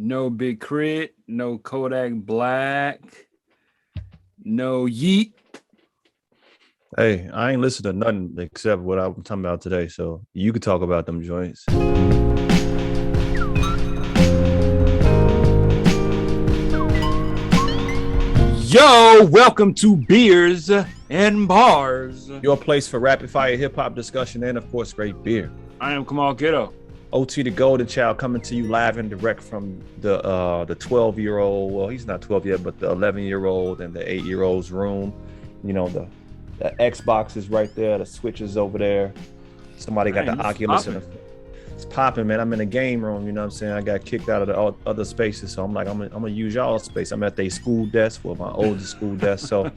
No Big Crit, no Kodak Black, no Yeet. Hey, I ain't listened to nothing except what I'm talking about today. So you could talk about them joints. Yo, welcome to Beers and Bars. Your place for rapid fire hip hop discussion and, of course, great beer. I am Kamal Kiddo. OT the Golden Child coming to you live and direct from the 12-year-old. Well, he's not 12 yet, but the 11-year-old and the 8-year-old's room. You know, the Xbox is right there. The Switch is over there. Somebody got the Oculus. It's popping, man. I'm in a game room. You know what I'm saying? I got kicked out of the other spaces. So I'm like, I'm going to use y'all space. I'm at their school desk, well, my oldest school desk. So,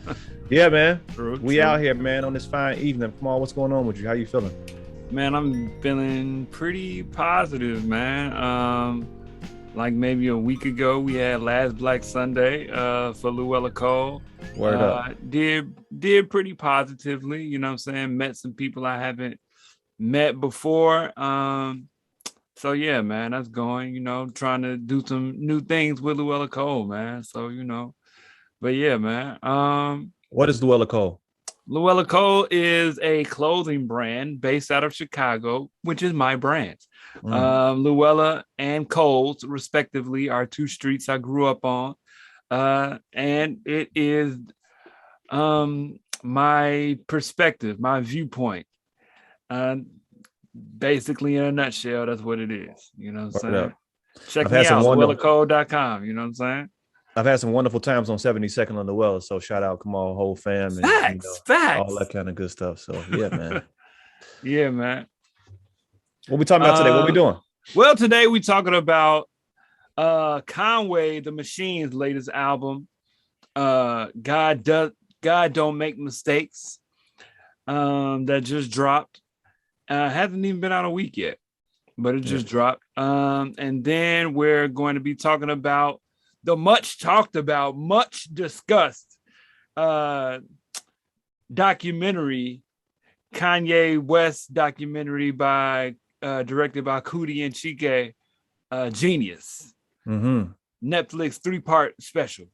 yeah, man. We out here, man, on this fine evening. Come on, what's going on with you? How you feeling? Man, I'm feeling pretty positive, man. Like maybe a week ago, we had Last Black Sunday for Luella Cole. Word up. Did pretty positively, you know what I'm saying? Met some people I haven't met before. So yeah, man, that's going, you know, trying to do some new things with Luella Cole, man. So, you know, but yeah, man. What is Luella Cole? Luella Cole is a clothing brand based out of Chicago, which is my brand. Luella and Cole's, respectively, are two streets I grew up on. And it is my perspective, my viewpoint. Basically, in a nutshell, that's what it is. You know what I'm saying? Check me out, LuellaCole.com. You know what I'm saying? I've had some wonderful times on 72nd on the Well, so shout out, come on, whole fam, and facts. All that kind of good stuff. So yeah, man. Yeah, man. What we talking about today? What we doing? Well, today we talking about Conway the Machine's latest album. God Don't Make Mistakes. That just dropped. Hasn't even been out a week yet, but it just dropped. And then we're going to be talking about the much talked about, much discussed documentary, Kanye West documentary directed by Kudi and Chike, Genius. Mm-hmm. Netflix 3-part special.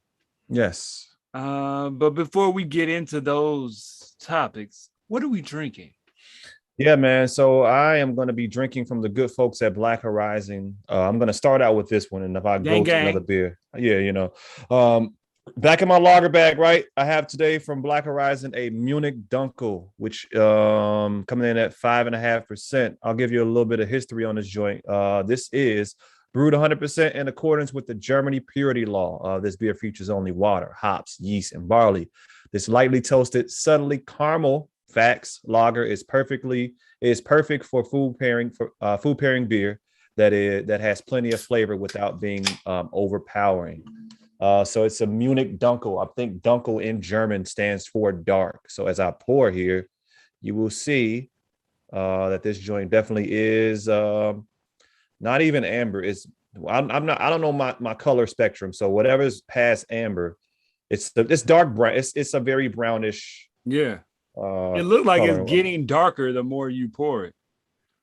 Yes. But before we get into those topics, what are we drinking? Yeah, man. So I am going to be drinking from the good folks at Black Horizon. I'm going to start out with this one, and if I go to another beer, back in my lager bag, right? I have today from Black Horizon a Munich Dunkel, which coming in at 5.5%. I'll give you a little bit of history on this joint. This is brewed 100% in accordance with the Germany purity law. This beer features only water, hops, yeast, and barley. This lightly toasted, subtly caramel facts lager is perfect for food pairing beer that has plenty of flavor without being overpowering. So it's a Munich Dunkel. I think Dunkel in German stands for dark. So as I pour here, you will see that this joint definitely is not even amber. I don't know my color spectrum. So whatever's past amber, it's dark brown. It's a very brownish. Yeah. It looked like it's getting darker the more you pour it.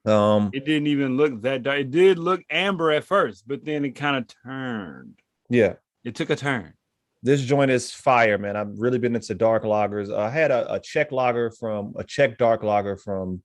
It didn't even look that dark. It did look amber at first, but then it kind of turned. Yeah. It took a turn. This joint is fire, man. I've really been into dark lagers. I had a Czech dark lager from,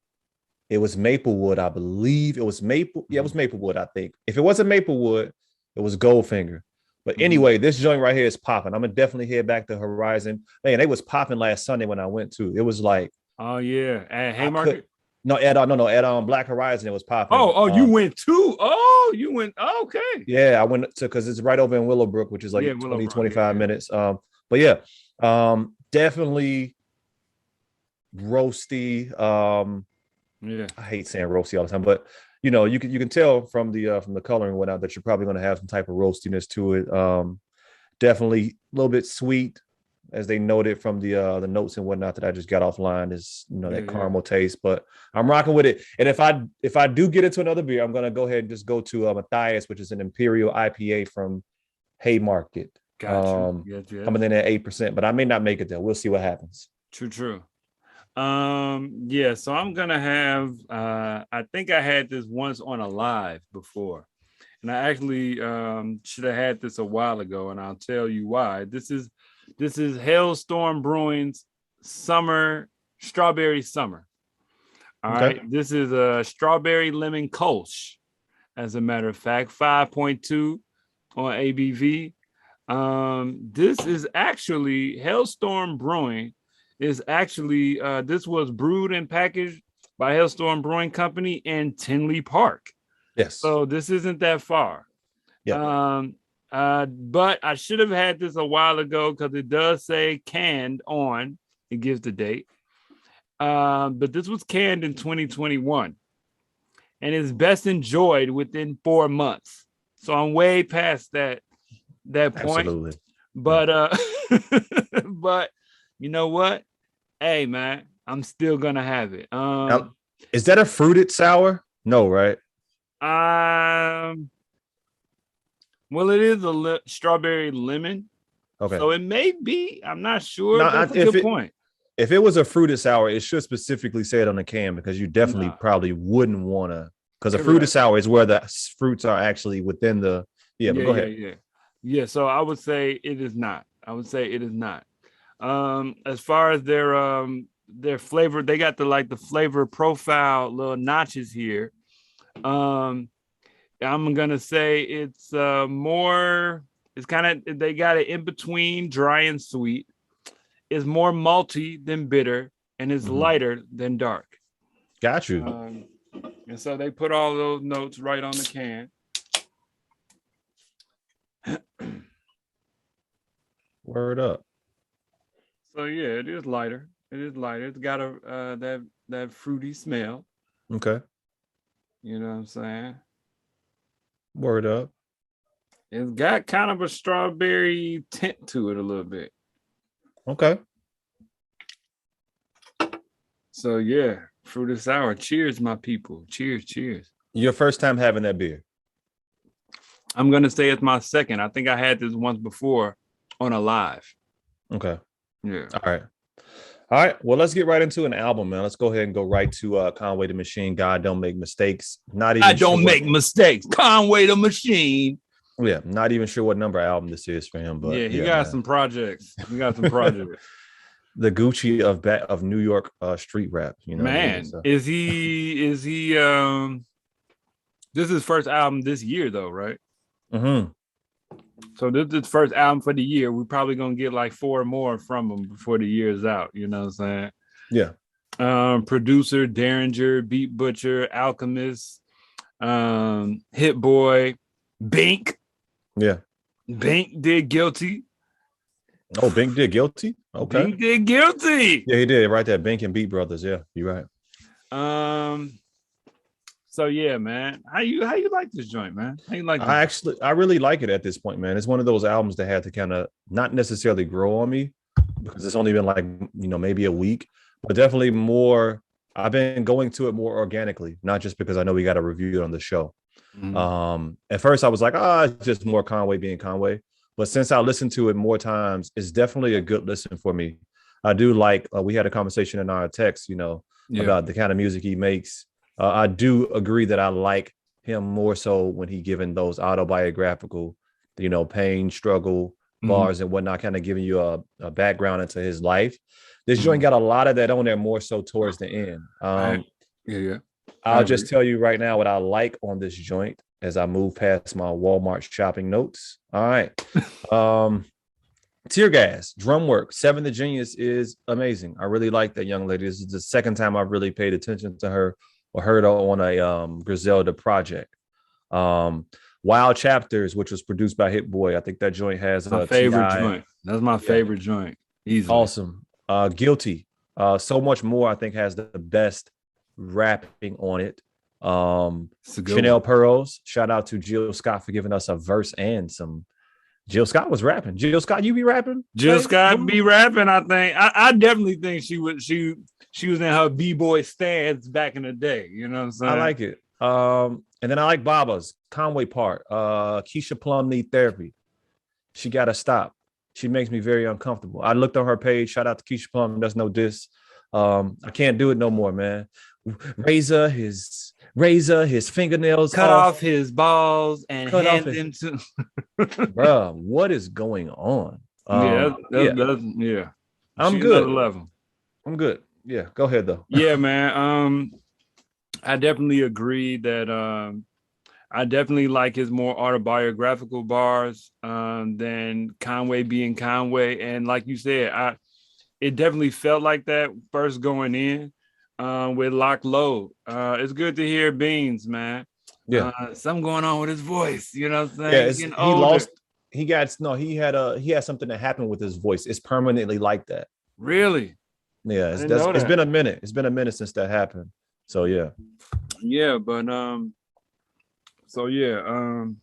it was Maplewood, I believe. It was Maplewood, I think. If it wasn't Maplewood, it was Goldfinger. But anyway, this joint right here is popping. I'm going to definitely head back to Horizon. Man, they was popping last Sunday when I went to. It was like... Oh, yeah. At Haymarket? At Black Horizon, it was popping. You went too? Oh, you went... Oh, okay. Yeah, I went to... Because it's right over in Willowbrook, which is like 25 minutes. But yeah, definitely roasty. I hate saying roasty all the time, but... You know, you can tell from the coloring and whatnot that you're probably going to have some type of roastiness to it. Definitely a little bit sweet, as they noted from the notes and whatnot that I just got offline. Is that caramel taste, but I'm rocking with it. And if I do get into another beer, I'm gonna go ahead and just go to Matthias, which is an Imperial IPA from Haymarket. Gotcha. Coming in at 8%, but I may not make it there. We'll see what happens. True. So I'm gonna have I think I had this once on a live before, and I actually should have had this a while ago, and I'll tell you why. This is Hailstorm Brewing's strawberry summer. All right, this is a strawberry lemon Kolsch. As a matter of fact, 5.2 on ABV. This is actually Hailstorm Brewing. Is actually this was brewed and packaged by Hailstorm Brewing Company in Tinley Park. Yes. So this isn't that far. Yeah. But I should have had this a while ago because it does say canned on. It gives the date. But this was canned in 2021 and is best enjoyed within 4 months. So I'm way past that point. Absolutely. But but you know what? Hey man, I'm still gonna have it. Now, is that a fruited sour? No, right? Well, it is a strawberry lemon. Okay. So it may be. I'm not sure. No, that's a good point. If it was a fruited sour, it should specifically say it on the can because you definitely probably wouldn't want to. Because a fruited sour is where the fruits are actually within the. Yeah, but go ahead. Yeah. So I would say it is not. As far as their flavor, they got the flavor profile little notches here. I'm gonna say it's more. It's kind of they got it in between dry and sweet. It's more malty than bitter, and it's lighter than dark. Got you. And so they put all those notes right on the can. Word up. So yeah, it is lighter. It's got a that fruity smell. Okay. You know what I'm saying? Word up. It's got kind of a strawberry tint to it a little bit. Okay. So yeah, fruity sour. Cheers, my people. Cheers. Your first time having that beer? I'm gonna say it's my second. I think I had this once before on a live. Okay. Yeah. All right. Well, let's get right into an album, man. Let's go ahead and go right to Conway the Machine. God don't make mistakes. Mistakes. Conway the Machine. Yeah, not even sure what number album this is for him, but yeah, he got some projects. The Gucci of New York street rap. You know, man, so. Is he? This is his first album this year, though, right? Mm-hmm. So this is his first album for the year. We're probably gonna get like 4 more from him before the year's out. You know what I'm saying? Yeah. Producer, Derringer, Beat Butcher, Alchemist, Hit Boy, Bink. Yeah. Bink did Guilty. Oh, Bink did Guilty? Okay. Bink did Guilty. Yeah, he did. Right there. Bink and Beat Brothers. Yeah, you're right. So yeah, man. How you like this joint, man? How you like this? I really like it at this point, man. It's one of those albums that had to kind of not necessarily grow on me because it's only been like, maybe a week, but definitely more. I've been going to it more organically, not just because I know we got to review it on the show. Mm-hmm. At first I was like, it's just more Conway being Conway. But since I listened to it more times, it's definitely a good listen for me. I do like, we had a conversation in our text, about the kind of music he makes. I do agree that I like him more so when he given those autobiographical, pain, struggle, bars and whatnot, kind of giving you a background into his life. This joint got a lot of that on there more so towards the end. I'll just tell you right now what I like on this joint as I move past my Walmart shopping notes. All right. Tear Gas, drum work, Seven the Genius is amazing. I really like that young lady. This is the second time I've really paid attention to her or heard her on a Griselda project. Wild Chapters, which was produced by Hit Boy. I think that joint has my favorite joint. That's my favorite joint. Easily. Awesome. Guilty. So Much More, I think, has the best rapping on it. Chanel Pearls. Shout out to Jill Scott for giving us a verse and some. Jill Scott was rapping. Jill Scott, you be rapping? Jill Scott be rapping, I think. I definitely think she was in her B-boy stance back in the day. You know what I'm saying? I like it. And then I like Baba's Conway part. Keisha Plum need therapy. She gotta stop. She makes me very uncomfortable. I looked on her page. Shout out to Keisha Plum. That's no diss. I can't do it no more, man. razor his fingernails cut off, off his balls and cut off hand his them to. bro. What is going on? Yeah, Yeah, yeah. I'm She another good. level. I'm good. Yeah, go ahead though. Yeah, man. I definitely agree that I definitely like his more autobiographical bars than Conway being Conway. And like you said, it definitely felt like that first going in with Lock Low. It's good to hear Beans, man. Yeah, Something going on with his voice. You know what I'm yeah. saying? He's It's, getting he older. lost. He got no. He had something that happened with his voice. It's permanently like that. Really? Yeah, I didn't know it's that. been a minute. It's been a minute since that happened. So yeah, Yeah, but so yeah, all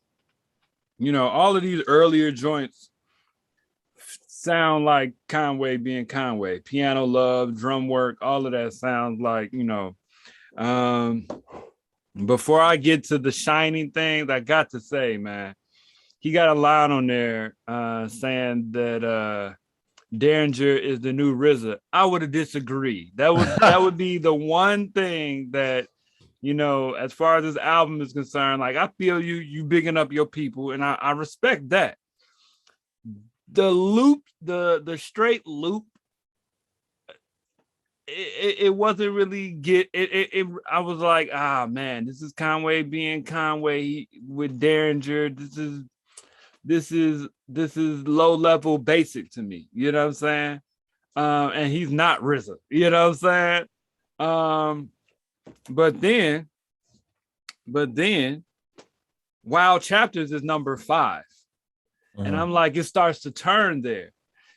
of these earlier joints sound like Conway being Conway. Piano love, drum work, all of that sounds like, Um, before I get to the shining things, I got to say, man, he got a line on there saying that Derringer is the new RZA. I would have disagreed. That would be the one thing that, as far as this album is concerned, like I feel you bigging up your people, and I respect that. The loop, the straight loop, it wasn't really I was like, man, this is Conway being Conway with Derringer. This is low level basic to me. You know what I'm saying? And he's not RZA. You know what I'm saying? But then Wild Chapters is number 5. And I'm like, it starts to turn there.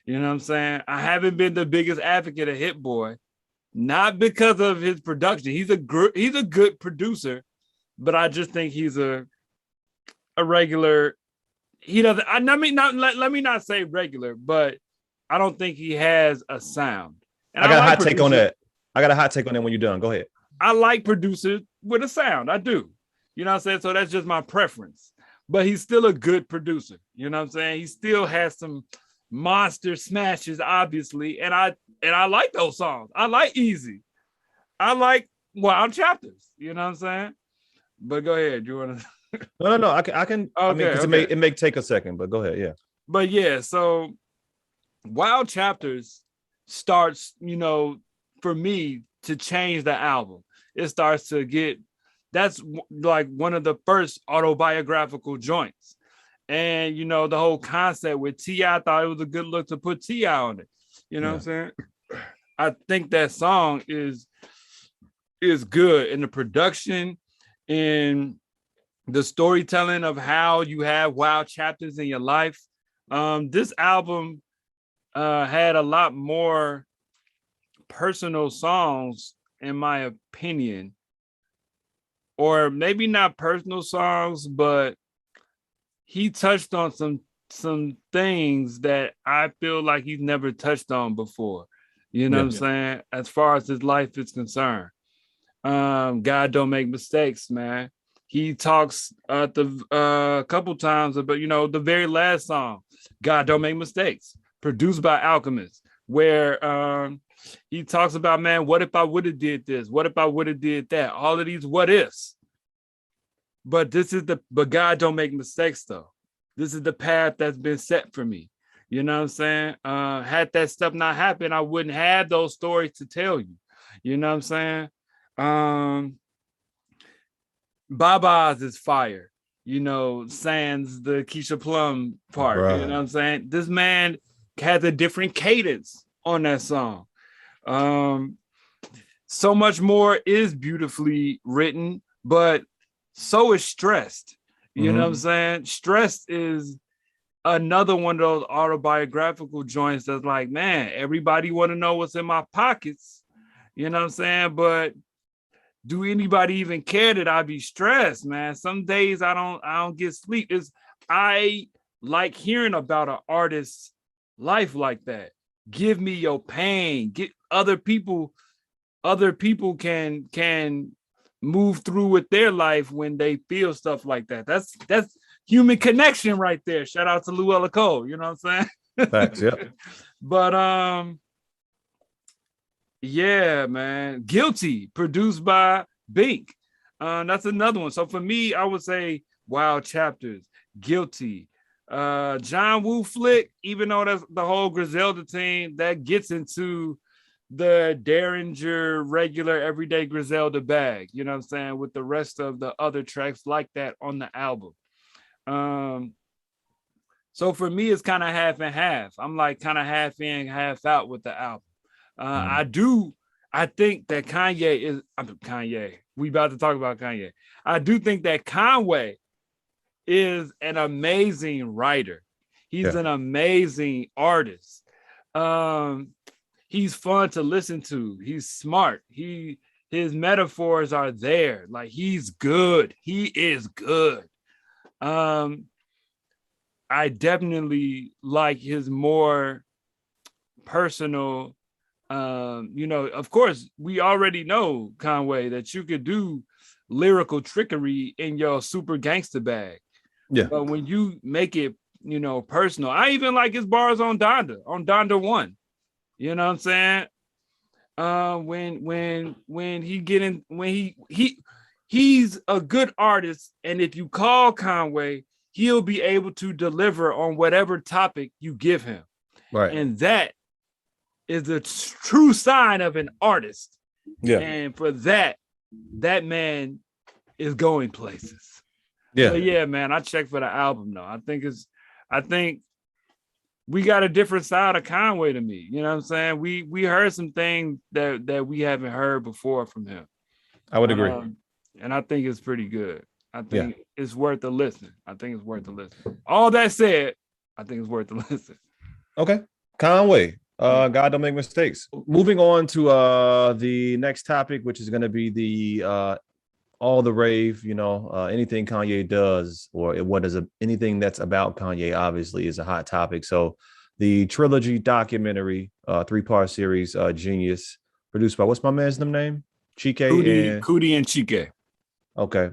You know what I'm saying? I haven't been the biggest advocate of Hit Boy, not because of his production. He's a good producer, but I just think he's a regular. He doesn't. Let me not say regular, but I don't think he has a sound. And I I got a like hot take on producers. that. I got a hot take on that when you're done. Go ahead. I like producers with a sound. I do. You know what I'm saying? So that's just my preference. But he's still a good producer. You know what I'm saying? He still has some monster smashes, obviously. And I like those songs. I like Easy. I like Wild Chapters. You know what I'm saying? But go ahead. You want to? No. I can. I mean, Okay. because Okay. it may take a second, but go ahead. Yeah. But yeah, so Wild Chapters starts, for me to change the album. It starts to get, that's like one of the first autobiographical joints. And, the whole concept with T.I., I thought it was a good look to put T.I. on it. You know what I'm saying? I think that song is good in the production, in the storytelling of how you have wild chapters in your life. This album had a lot more personal songs, in my opinion, or maybe not personal songs, but he touched on some things that I feel like he's never touched on before. You know what I'm saying? As far as his life is concerned. God don't make mistakes, man. He talks a couple times about, the very last song, God Don't Make Mistakes, produced by Alchemist, where he talks about, man, what if I would have did this? What if I would have did that? All of these what ifs. But but God don't make mistakes, though. This is the path that's been set for me. You know what I'm saying? Had that stuff not happened, I wouldn't have those stories to tell you. You know what I'm saying? Baba's is fire, sans the Keisha Plum part. Bruh. You know what I'm saying? This man has a different cadence on that song. So Much More is beautifully written, but so is Stressed. You know what I'm saying? Stressed is another one of those autobiographical joints that's like, man, everybody want to know what's in my pockets. You know what I'm saying? But do anybody even care that I be stressed, man? Some days I don't get sleep. I like hearing about an artist's life like that. Give me your pain. Get other people can move through with their life when they feel stuff like that. That's human connection right there. Shout out to Luella Cole, you know what I'm saying? Facts, yep. But Yeah, man. Guilty, produced by Bink. That's another one. So for me, I would say Wild Chapters, Guilty. John Woo flick, even though that's the whole Griselda team, that gets into the Derringer regular everyday Griselda bag, you know what I'm saying, with the rest of the other tracks like that on the album. Um, so for me, it's kind of half and half. I'm like kind of half in, half out with the album. Mm. I think that Kanye is, Kanye. We about to talk about Kanye. I do think that Conway is an amazing writer. He's Yeah. an amazing artist. Um, he's fun to listen to. He's smart. His metaphors are there. Like he's good. He is good. Um, I definitely like his more personal. Of course, we already know Conway that you could do lyrical trickery in your super gangster bag. Yeah. But when you make it, personal, I even like his bars on Donda 1. You know what I'm saying? When he get in, when he's a good artist, and if you call Conway, he'll be able to deliver on whatever topic you give him. Right. And that is the true sign of an artist. Yeah. And for that man is going places. Yeah. But yeah, man, I checked for the album though. I think we got a different side of Conway to me. You know what I'm saying? We heard some things that we haven't heard before from him. I would agree. And I think it's pretty good. I think it's worth a listen. All that said, I think it's worth a listen. Okay. Conway. God don't make mistakes. Moving on to the next topic, which is going to be the all the rave, anything Kanye does or anything that's about Kanye obviously is a hot topic. So the Trilogy documentary, 3-part series, Genius, produced by what's my man's name? Cootie and Chike. Okay.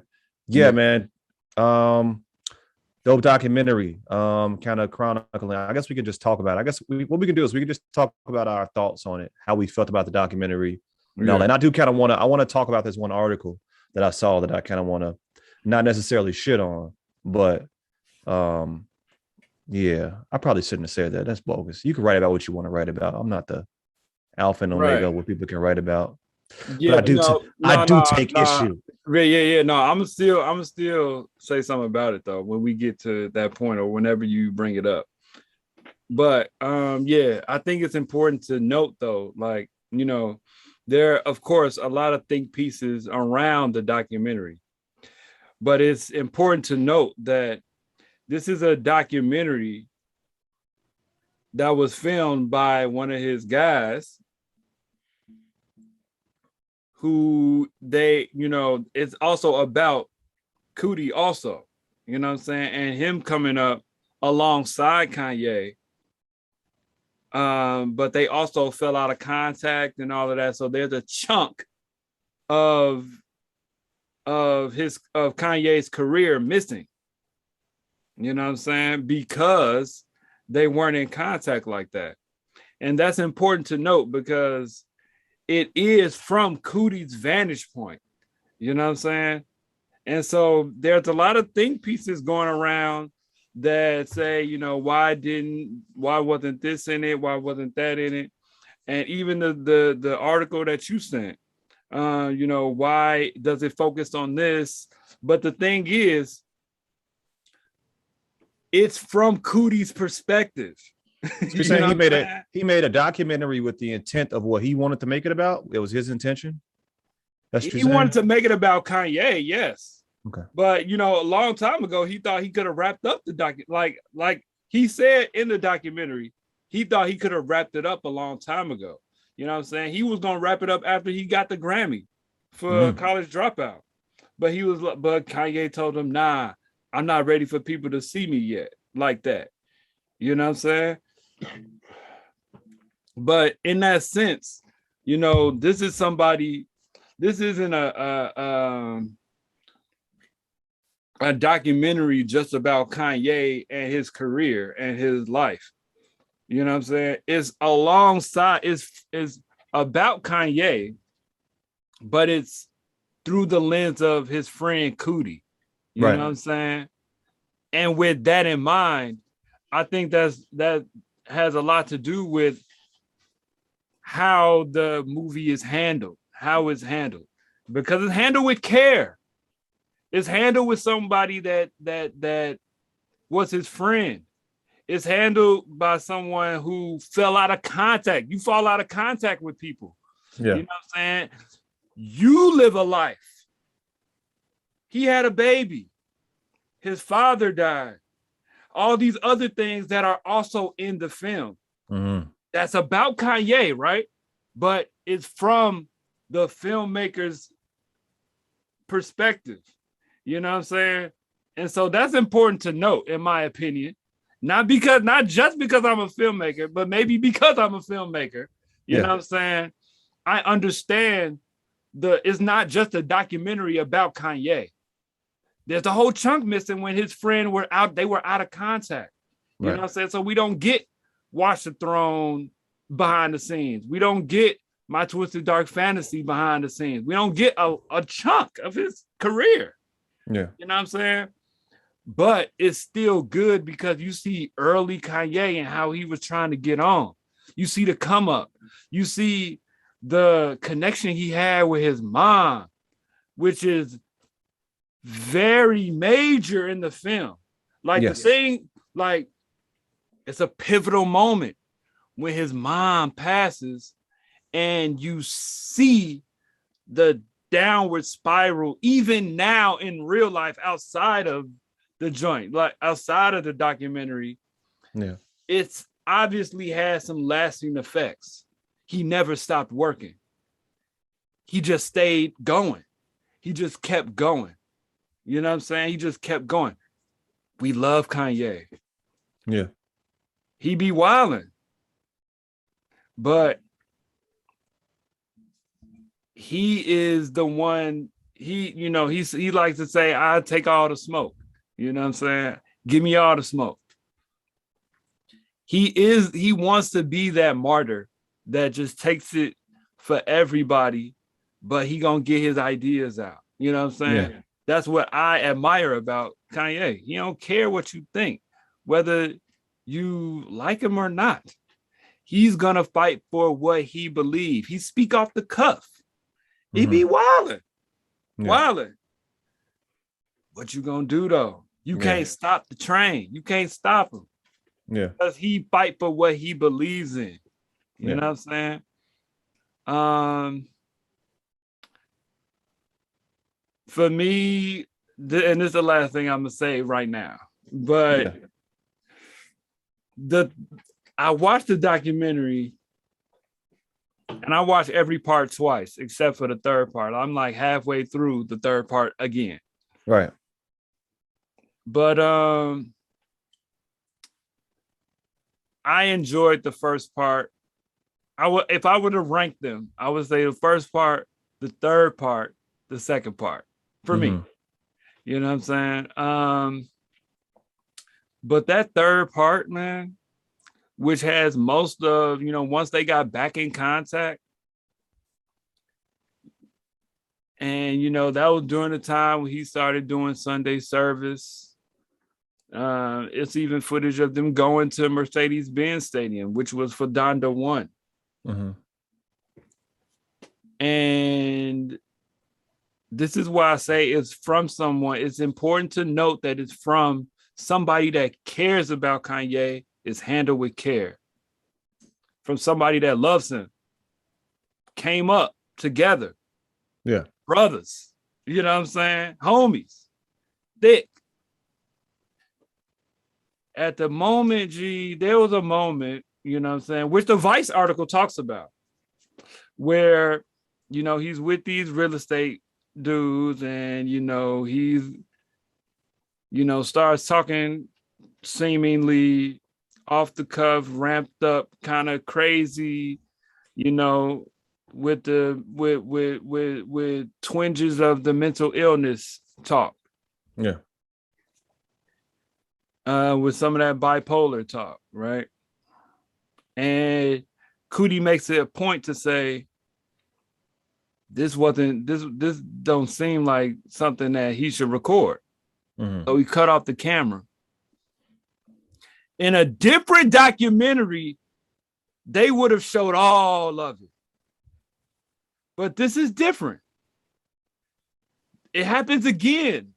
Yeah, man. Dope documentary, kind of chronicling. I guess we could just talk about it. I guess what we can do is we can just talk about our thoughts on it, how we felt about the documentary. And I do kind of want to talk about this one article that I saw that I kind of want to not necessarily shit on, but yeah, I probably shouldn't have said that. That's bogus. You can write about what you want to write about. I'm not the alpha and omega what people can write about. Yeah, but I do take issue. Yeah. No, I'm still say something about it though when we get to that point or whenever you bring it up. But I think it's important to note though, like, there are, of course, a lot of think pieces around the documentary. But it's important to note that this is a documentary that was filmed by one of his guys who it's also about Cootie also, you know what I'm saying? And him coming up alongside Kanye. But they also fell out of contact and all of that. So there's a chunk of Kanye's career missing. You know what I'm saying? Because they weren't in contact like that. And that's important to note because it is from Cootie's vantage point. You know what I'm saying? And so there's a lot of think pieces going around that say, why wasn't this in it? Why wasn't that in it? And even the article that you sent, why does it focus on this? But the thing is, it's from Cootie's perspective. You're saying he made a documentary with the intent of what he wanted to make it about? It was his intention? He wanted to make it about Kanye, yes. Okay. But a long time ago, he thought he could have wrapped up the documentary. Like he said in the documentary, he thought he could have wrapped it up a long time ago. You know what I'm saying? He was gonna wrap it up after he got the Grammy for College Dropout. But Kanye told him, nah, I'm not ready for people to see me yet like that. You know what I'm saying? But in that sense, this isn't a documentary just about Kanye and his career and his life. You know what I'm saying? It's alongside, it's about Kanye, but it's through the lens of his friend Cootie. You know what I'm saying? And with that in mind, I think that has a lot to do with how the movie is handled, how it's handled, because it's handled with care. It's handled with somebody that was his friend. It's handled by someone who fell out of contact. You fall out of contact with people. Yeah. You know what I'm saying? You live a life. He had a baby. His father died. All these other things that are also in the film. Mm-hmm. That's about Kanye, right? But it's from the filmmaker's perspective. You know what I'm saying? And so that's important to note, in my opinion. Not just because I'm a filmmaker, but maybe because I'm a filmmaker. You know what I'm saying? I understand it's not just a documentary about Kanye. There's a whole chunk missing when his friend they were out of contact. You know what I'm saying? So we don't get Watch the Throne behind the scenes. We don't get My Twisted Dark Fantasy behind the scenes. We don't get a chunk of his career. Yeah. You know what I'm saying? But it's still good because you see early Kanye and how he was trying to get on. You see the come up. You see the connection he had with his mom, which is very major in the film. Like the thing, like it's a pivotal moment when his mom passes and you see the downward spiral, even now in real life, outside of the joint, like outside of the documentary. Yeah. It's obviously has some lasting effects. He never stopped working. He just stayed going. He just kept going. You know what I'm saying? He just kept going. We love Kanye. Yeah. He be wilding. But he is the one, he likes to say, I take all the smoke. You know what I'm saying? Give me all the smoke. He wants to be that martyr that just takes it for everybody, but he gonna get his ideas out. You know what I'm saying? Yeah. That's what I admire about Kanye. He don't care what you think, whether you like him or not. He's gonna fight for what he believes. He speak off the cuff. He be wilding. Wilding. What you gonna do though? You can't stop the train. You can't stop him. Yeah. Because he fight for what he believes in. You know what I'm saying? For me, and this is the last thing I'm gonna say right now, but I watched the documentary and I watched every part twice, except for the third part. I'm like halfway through the third part again. Right. But I enjoyed the first part. If I were to rank them, I would say the first part, the third part, the second part for me. You know what I'm saying? But that third part, man, which has most of, once they got back in contact, and that was during the time when he started doing Sunday service. It's even footage of them going to Mercedes-Benz Stadium, which was for Donda 1. And this is why I say it's from someone. It's important to note that it's from somebody that cares about Kanye, is handled with care. From somebody that loves him, came up together. Yeah. Brothers, you know what I'm saying? Homies, thick. At the moment, there was a moment, you know what I'm saying, which the Vice article talks about, where, he's with these real estate dudes and, he's, starts talking seemingly off the cuff, ramped up, kind of crazy, with twinges of the mental illness talk. Yeah. With some of that bipolar talk, right? And Cootie makes it a point to say, this don't seem like something that he should record. So he cut off the camera. In a different documentary, they would have showed all of it. But this is different. It happens again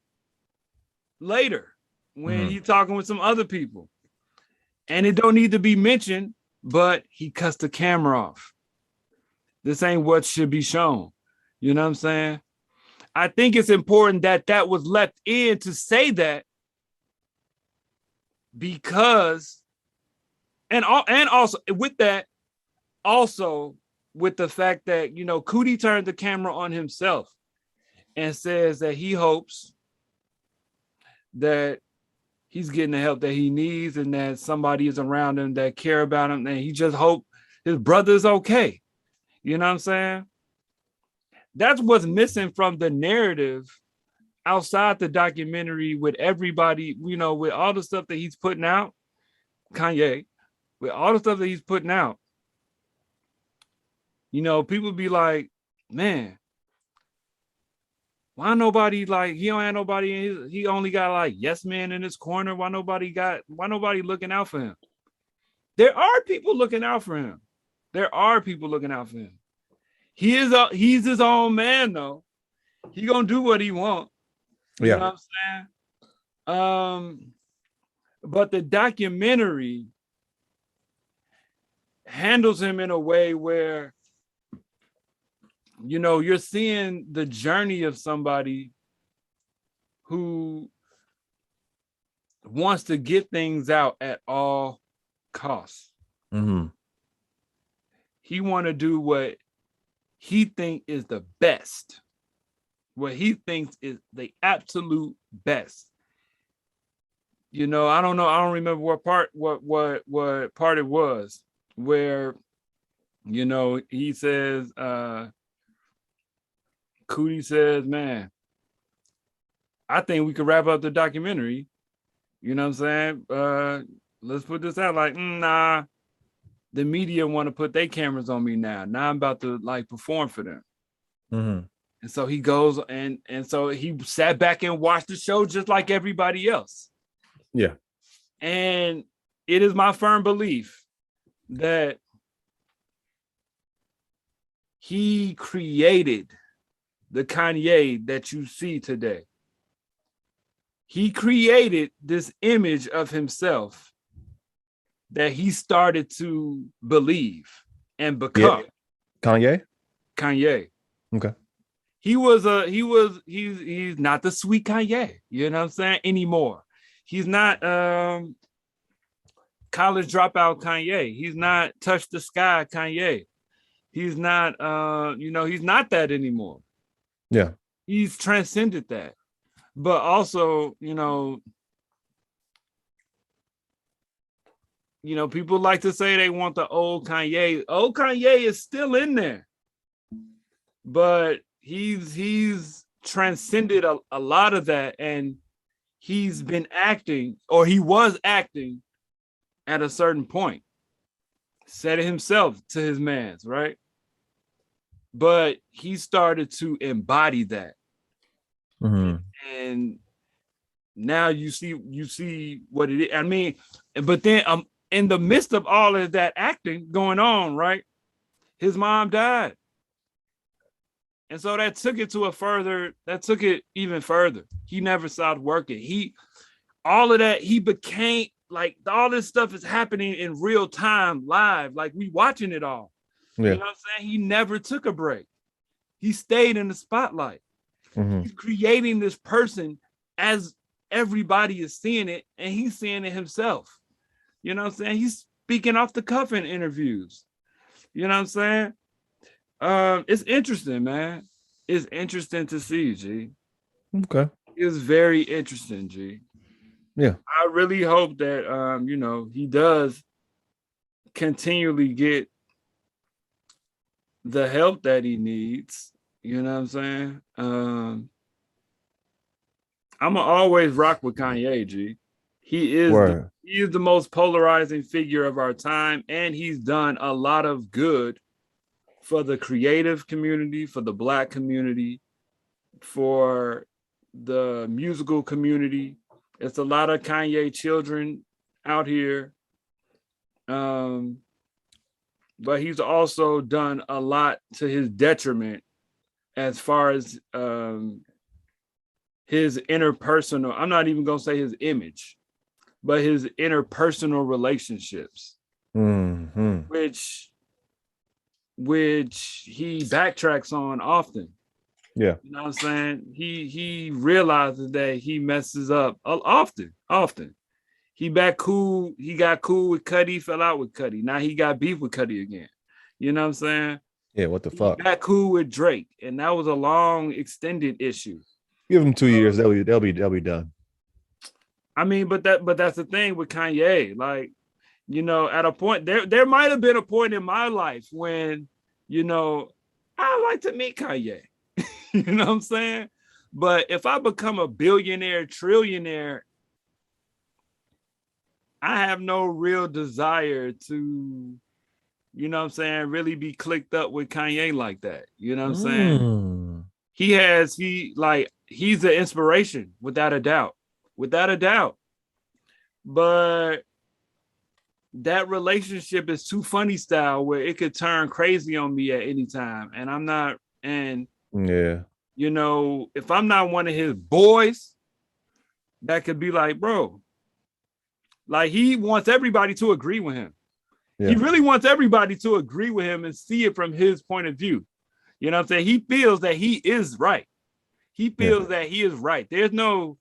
later when he's talking with some other people. And it don't need to be mentioned, but he cuts the camera off. This ain't what should be shown. You know what I'm saying? I think it's important that that was left in to say that, because, and also with that, also with the fact that, you know, Cootie turned the camera on himself and says that he hopes that he's getting the help that he needs and that somebody is around him that care about him, and he just hope his brother's okay. You know what I'm saying? That's what's missing from the narrative outside the documentary, with everybody, you know, with all the stuff that he's putting out, Kanye, with all the stuff that he's putting out. You know, people be like, man, why nobody, like, he don't have nobody in his, he only got like yes man in his corner. Why nobody looking out for him? There are people looking out for him. There are people looking out for him. He's his own man though. He gonna do what he want. You know what I'm saying? But the documentary handles him in a way where, you know, you're seeing the journey of somebody who wants to get things out at all costs. He want to do what he think is the best, what he thinks is the absolute best. You know, I don't remember what part it was where, you know, he says, Cootie says, man, I think we could wrap up the documentary. You know what I'm saying? Let's put this out. Like, nah, the media want to put their cameras on me now. Now I'm about to like perform for them. And so he goes and so he sat back and watched the show just like everybody else. Yeah. And it is my firm belief that he created the Kanye that you see today. He created this image of himself that he started to believe and become. Yeah. Kanye. Okay. He's not the sweet Kanye, you know what I'm saying, anymore. He's not college dropout Kanye. He's not touch the sky Kanye. He's not you know, he's not that anymore. Yeah. He's transcended that. But also, you know, people like to say they want the old Kanye. Old Kanye is still in there. But he's transcended a lot of that, and he's been acting, or he was acting at a certain point. Said it himself to his mans, right? But he started to embody that. And now you see what it is. I mean, but then in the midst of all of that acting going on, right? His mom died. And so that took it even further. He never stopped working. All of that, he became like, all this stuff is happening in real time, live, like we watching it all. Yeah. You know what I'm saying? He never took a break. He stayed in the spotlight. He's creating this person as everybody is seeing it, and he's seeing it himself. You know what I'm saying? He's speaking off the cuff in interviews. You know what I'm saying? It's interesting, man. It's interesting to see, G. Okay. It's very interesting, G. Yeah. I really hope that you know, he does continually get the help that he needs. You know what I'm saying? I'm gonna always rock with Kanye, G. He is Word. he is the most polarizing figure of our time, and he's done a lot of good for the creative community, for the Black community, for the musical community. It's a lot of Kanye children out here. Um, but he's also done a lot to his detriment as far as his interpersonal, I'm not even going to say his image, but his interpersonal relationships, which he backtracks on often. Yeah. You know what I'm saying? He realizes that he messes up often. He got cool with Cudi, fell out with Cudi. Now he got beef with Cudi again. You know what I'm saying? Yeah, what the fuck? He got cool with Drake, and that was a long, extended issue. Give them 2 years, they'll be done. I mean, but that's the thing with Kanye. Like, you know, at a point, there might have been a point in my life when, you know, I like to meet Kanye. You know what I'm saying? But if I become a billionaire, trillionaire, I have no real desire to, you know what I'm saying, really be clicked up with Kanye like that. You know what I'm saying? He's an inspiration without a doubt. But that relationship is too funny style where it could turn crazy on me at any time. And I'm not, and yeah, you know, if I'm not one of his boys, that could be like, bro, like he wants everybody to agree with him. Yeah. He really wants everybody to agree with him and see it from his point of view. You know what I'm saying? He feels that he is right. That he is right. There's no,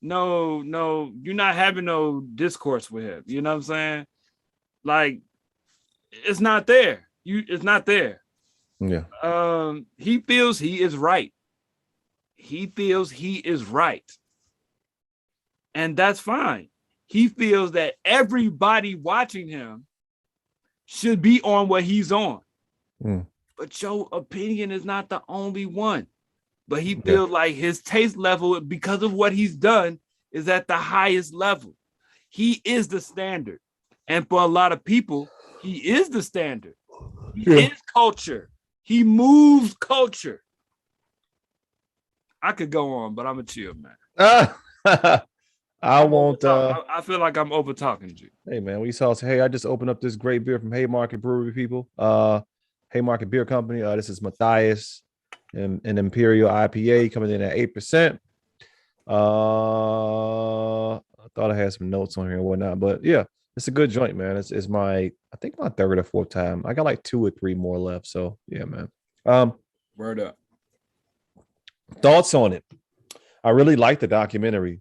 you're not having no discourse with him. You know what I'm saying? Like, it's not there. It's not there. Yeah. He feels he is right. And that's fine. He feels that everybody watching him should be on what he's on. But your opinion is not the only one. But he feels like his taste level, because of what he's done, is at the highest level. He is the standard. And for a lot of people, he is the standard. He is culture. He moves culture. I could go on, but I'm a chill, man. I won't. I feel like I'm over talking to you. Hey, man, we saw. Hey, I just opened up this great beer from Haymarket Brewery, people. Haymarket Beer Company. This is Matthias, an Imperial IPA coming in at 8%. I thought I had some notes on here and whatnot, but yeah, it's a good joint, man. It's my, I think my third or fourth time. I got like 2 or 3 more left. So yeah, man. Word up. Thoughts on it? I really like the documentary.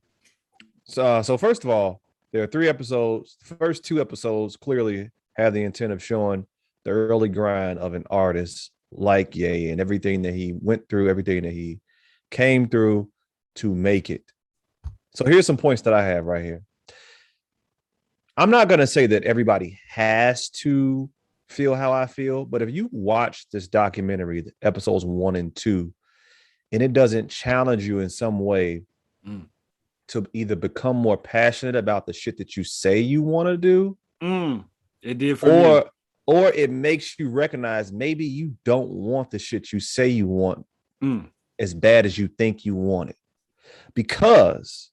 So first of all, there are 3 episodes. The first 2 episodes clearly have the intent of showing the early grind of an artist like Ye and everything that he went through, everything that he came through to make it. So here's some points that I have right here. I'm not going to say that everybody has to feel how I feel, but if you watch this documentary, episodes 1 and 2, and it doesn't challenge you in some way to either become more passionate about the shit that you say you want to do, it did for me. Or it makes you recognize maybe you don't want the shit you say you want as bad as you think you want it. Because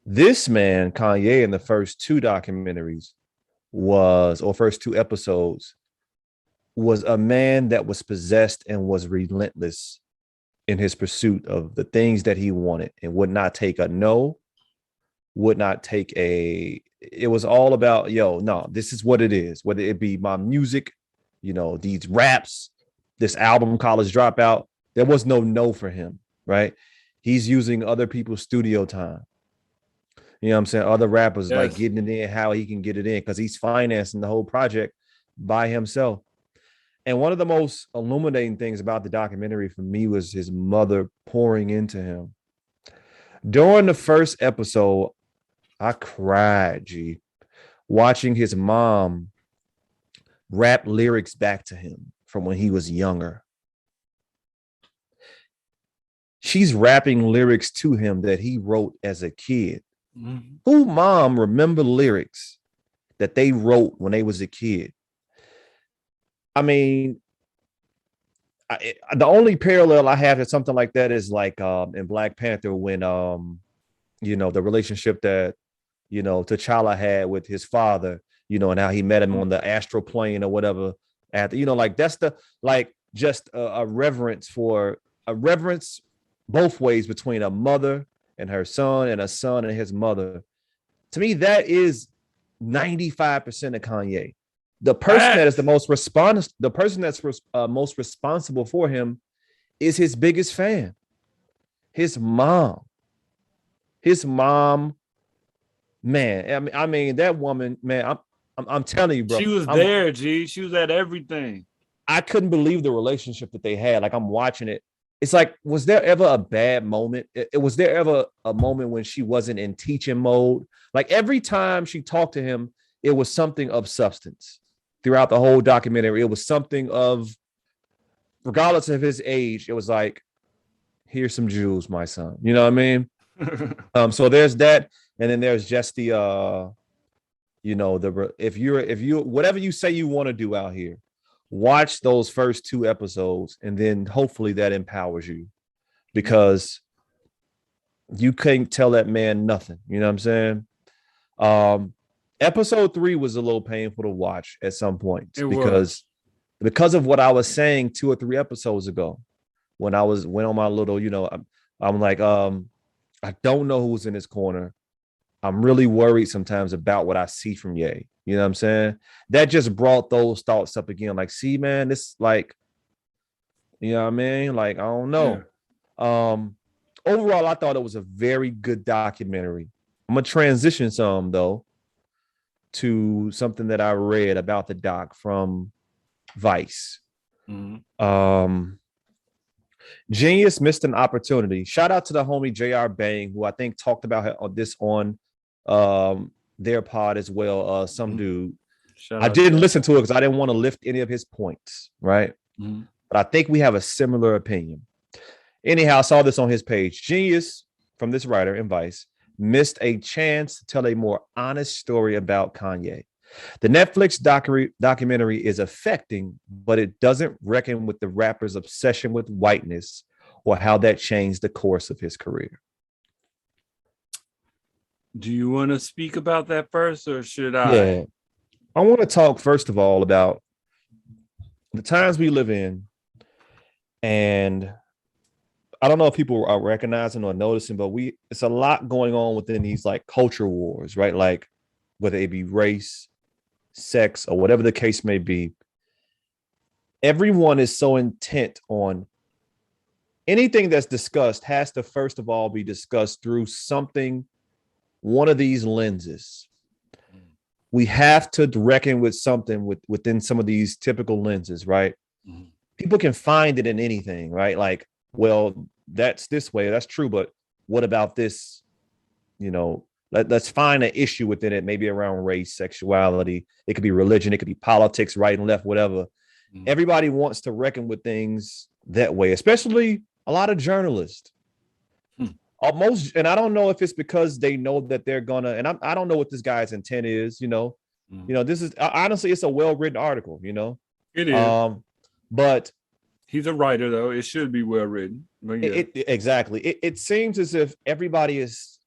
this man, Kanye, in the first 2 documentaries first 2 episodes, was a man that was possessed and was relentless in his pursuit of the things that he wanted and would not take a no, would not take it was all about, no, this is what it is, whether it be my music, these raps, this album, College Dropout, there was no for him, right? He's using other people's studio time. You know what I'm saying? Other rappers like getting it in how he can get it in because he's financing the whole project by himself. And one of the most illuminating things about the documentary for me was his mother pouring into him. During the first episode, I cried, watching his mom rap lyrics back to him from when he was younger. She's rapping lyrics to him that he wrote as a kid. Mhm. Who mom remember lyrics that they wrote when they was a kid? I mean, the only parallel I have to something like that is like in Black Panther when the relationship that T'Challa had with his father, and how he met him on the astral plane or whatever. At like that's the like just a reverence for a reverence both ways between a mother and her son and a son and his mother. To me, that is 95% of Kanye. The person that is the person that's most responsible for him is his biggest fan, his mom. His mom, man. I mean that woman, man. I'm telling you, bro. She was there, G. She was at everything. I couldn't believe the relationship that they had. Like I'm watching it. It's like, was there ever a bad moment? Was there ever a moment when she wasn't in teaching mode? Like every time she talked to him, it was something of substance. Throughout the whole documentary, it was something of, regardless of his age, it was like, here's some jewels, my son. You know what I mean? So there's that, and then there's just the if you whatever you say you want to do out here, watch those first 2 episodes, and then hopefully that empowers you, because you can't tell that man nothing. You know what I'm saying? Episode 3 was a little painful to watch at some points because of what I was saying 2 or 3 episodes ago when I went on my little, I'm like, I don't know who's in his corner. I'm really worried sometimes about what I see from Ye. You know what I'm saying? That just brought those thoughts up again. Like, see, man, this like, you know what I mean? Like, I don't know. Yeah. Overall, I thought it was a very good documentary. I'm gonna transition some though to something that I read about the doc from Vice. Mm-hmm. Genius missed an opportunity. Shout out to the homie JR Bang, who I think talked about this on their pod as well. Some dude. I didn't listen to it because I didn't want to lift any of his points, right? Mm-hmm. But I think we have a similar opinion. Anyhow, I saw this on his page. Genius, from this writer in Vice, missed a chance to tell a more honest story about Kanye. The Netflix documentary is affecting, but it doesn't reckon with the rapper's obsession with whiteness or how that changed the course of his career. Do you want to speak about that first, or should I? Yeah, I want to talk first of all about the times we live in, and I don't know if people are recognizing or noticing, but it's a lot going on within these like culture wars, right? Like whether it be race, sex, or whatever the case may be. Everyone is so intent on anything that's discussed has to first of all be discussed through one of these lenses. We have to reckon with something within some of these typical lenses, right? Mm-hmm. People can find it in anything, right? Like, well, that's this way, that's true, but what about this? Let's find an issue within it, maybe around race, sexuality. It could be religion, it could be politics, right and left, whatever. Mm-hmm. Everybody wants to reckon with things that way, especially a lot of journalists. Almost, and I don't know if it's because they know that they're gonna, and I don't know what this guy's intent is, this is honestly, it's a well-written article, It is. But he's a writer, though. It should be well-written. Yeah. Exactly. It seems as if everybody is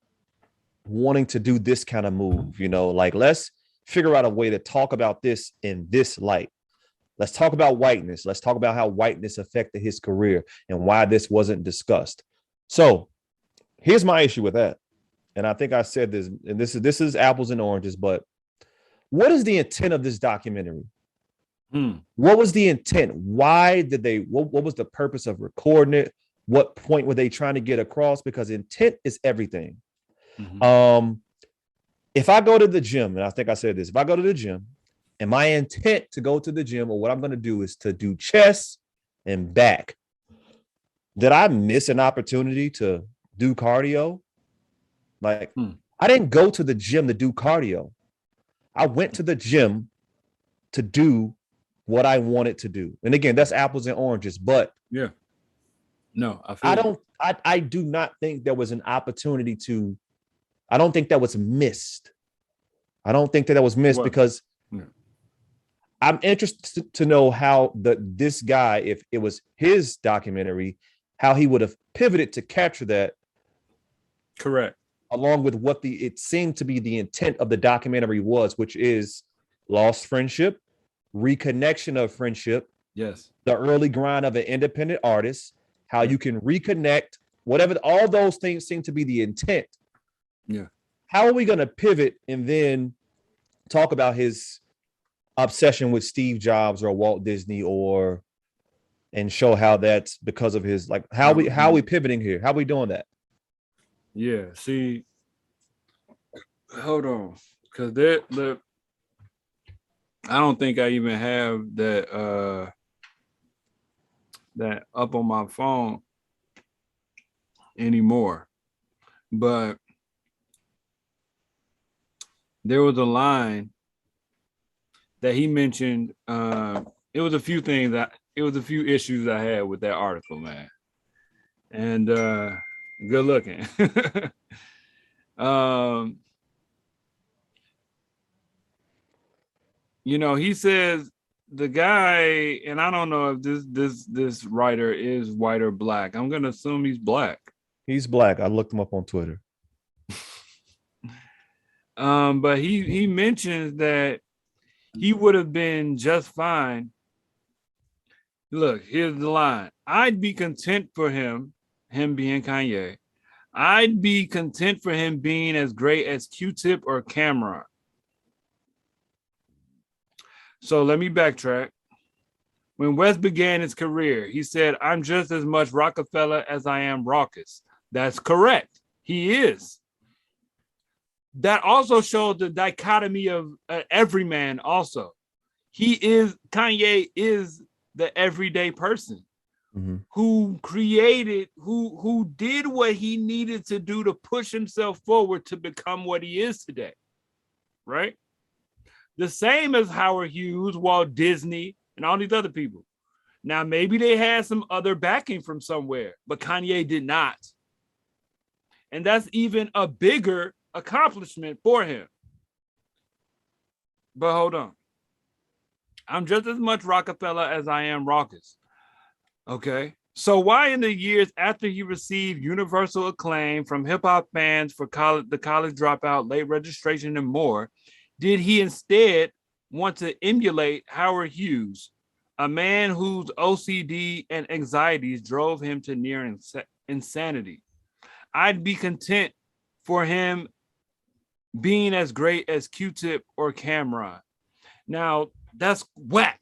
wanting to do this kind of move, like let's figure out a way to talk about this in this light. Let's talk about whiteness. Let's talk about how whiteness affected his career and why this wasn't discussed. So here's my issue with that. And I think I said this, and this is apples and oranges, but what is the intent of this documentary? What was the intent? Why did they, what was the purpose of recording it? What point were they trying to get across? Because intent is everything. Mm-hmm. If I go to the gym, and I think I said this, if I go to the gym and my intent to go to the gym, or what I'm going to do is to do chest and back, did I miss an opportunity to do cardio? Like, I didn't go to the gym to do cardio. I went to the gym to do what I wanted to do. And again, that's apples and oranges, but yeah, no, I do not think there was an opportunity to I don't think that was missed. I don't think that was missed because I'm interested to know how this guy, if it was his documentary, how he would have pivoted to capture that. Correct. Along with what it seemed to be the intent of the documentary was, which is lost friendship, reconnection of friendship. Yes. The early grind of an independent artist, how you can reconnect, whatever, all those things seem to be the intent. Yeah. How are we going to pivot and then talk about his obsession with Steve Jobs or Walt Disney and show how that's because of his, like, how are we pivoting here? How are we doing that? Yeah. See, hold on. Because I don't think I even have that that up on my phone anymore. But there was a line that he mentioned. It was a few issues I had with that article, man. And good looking. You know, he says the guy, and I don't know if this writer is white or black. I'm gonna assume he's black. He's black. I looked him up on Twitter. But he mentions that he would have been just fine. Look, here's the line. I'd be content for him being Kanye. I'd be content for him being as great as Q-Tip or Cameron. So let me backtrack. When West began his career, he said, I'm just as much Rockefeller as I am raucous. That's correct. He is. That also showed the dichotomy of everyman also. Kanye is the everyday person who created, who did what he needed to do to push himself forward to become what he is today, right? The same as Howard Hughes, Walt Disney, and all these other people. Now, maybe they had some other backing from somewhere, but Kanye did not. And that's even a bigger accomplishment for him. But hold on. I'm just as much Rockefeller as I am raucous. Okay. So why in the years after he received universal acclaim from hip-hop fans for the college dropout, late registration, and more, did he instead want to emulate Howard Hughes, a man whose OCD and anxieties drove him to near insanity? I'd be content for him being as great as Q-Tip or Cameron. Now, that's whack.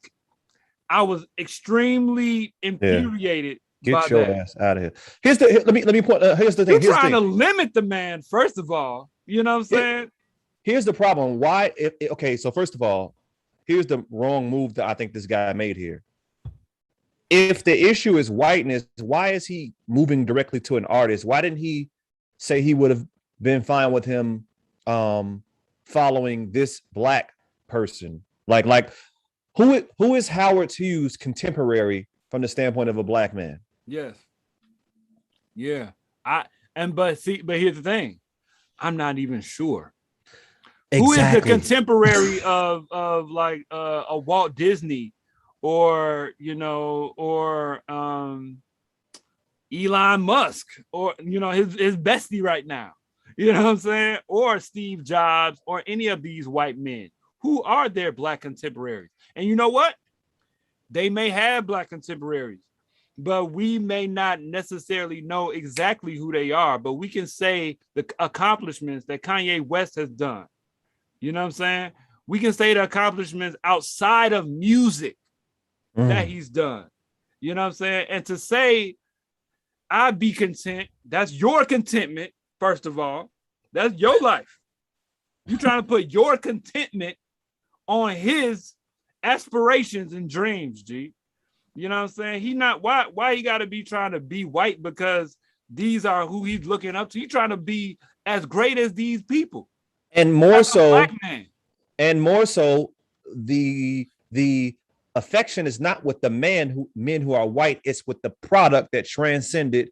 I was extremely infuriated. Get your ass out of here. Let me point. Here's the thing. You're trying to limit the man, first of all. You know what I'm saying? Here's the problem. Why? Okay, so first of all, here's the wrong move that I think this guy made here. If the issue is whiteness, why is he moving directly to an artist? Why didn't he say he would have been fine with him following this black person? Like who is Howard Hughes' contemporary from the standpoint of a black man? Yes. Yeah. But here's the thing. I'm not even sure. Exactly. Who is the contemporary of like a Walt Disney or Elon Musk or his bestie right now? You know what I'm saying? Or Steve Jobs or any of these white men. Who are their black contemporaries? And you know what? They may have black contemporaries, but we may not necessarily know exactly who they are, but we can say the accomplishments that Kanye West has done. You know what I'm saying? We can say the accomplishments outside of music that he's done. You know what I'm saying? And to say, I'd be content, that's your contentment, first of all. That's your life. You're trying to put your contentment on his aspirations and dreams, G. You know what I'm saying? He not why he got to be trying to be white because these are who he's looking up to. He's trying to be as great as these people. And more so, the affection is not with the men who are white. It's with the product that transcended